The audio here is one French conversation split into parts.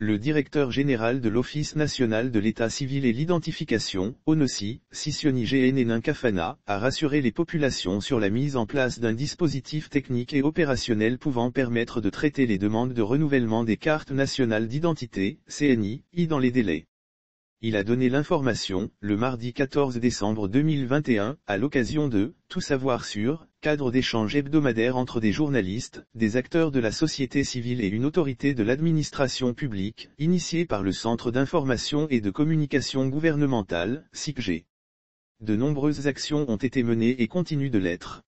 Le directeur général de l'Office national de l'état civil et l'identification, ONOCI, Sisioni Genen Kafana, a rassuré les populations sur la mise en place d'un dispositif technique et opérationnel pouvant permettre de traiter les demandes de renouvellement des cartes nationales d'identité, CNI, dans les délais. Il a donné l'information, le mardi 14 décembre 2021, à l'occasion de « Tout savoir sur », cadre d'échange hebdomadaire entre des journalistes, des acteurs de la société civile et une autorité de l'administration publique, initié par le Centre d'information et de communication gouvernementale, CICG. De nombreuses actions ont été menées et continuent de l'être.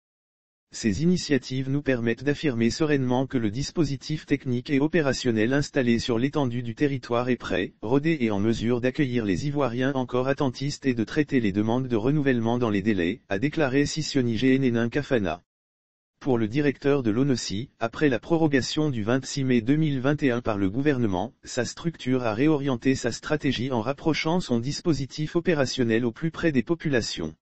Ces initiatives nous permettent d'affirmer sereinement que le dispositif technique et opérationnel installé sur l'étendue du territoire est prêt, rodé et en mesure d'accueillir les Ivoiriens encore attentistes et de traiter les demandes de renouvellement dans les délais, a déclaré Sisioni Genen Kafana. Pour le directeur de l'ONOCI, après la prorogation du 26 mai 2021 par le gouvernement, sa structure a réorienté sa stratégie en rapprochant son dispositif opérationnel au plus près des populations.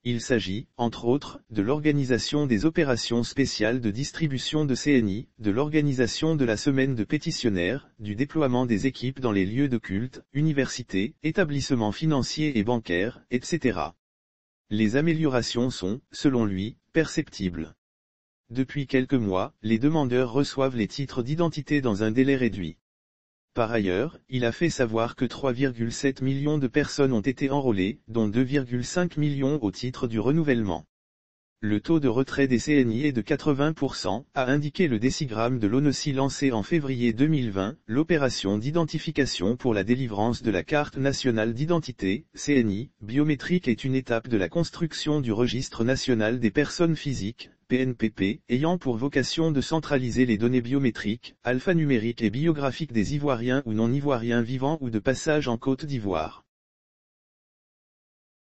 Il s'agit, entre autres, de l'organisation des opérations spéciales de distribution de CNI, de l'organisation de la semaine de pétitionnaires, du déploiement des équipes dans les lieux de culte, universités, établissements financiers et bancaires, etc. Les améliorations sont, selon lui, perceptibles. Depuis quelques mois, les demandeurs reçoivent les titres d'identité dans un délai réduit. Par ailleurs, il a fait savoir que 3,7 millions de personnes ont été enrôlées, dont 2,5 millions au titre du renouvellement. Le taux de retrait des CNI est de 80%, a indiqué le décigramme de l'ONOCI lancé en février 2020, l'opération d'identification pour la délivrance de la carte nationale d'identité, CNI, biométrique est une étape de la construction du registre national des personnes physiques, PNPP, ayant pour vocation de centraliser les données biométriques, alphanumériques et biographiques des Ivoiriens ou non-Ivoiriens vivant ou de passage en Côte d'Ivoire.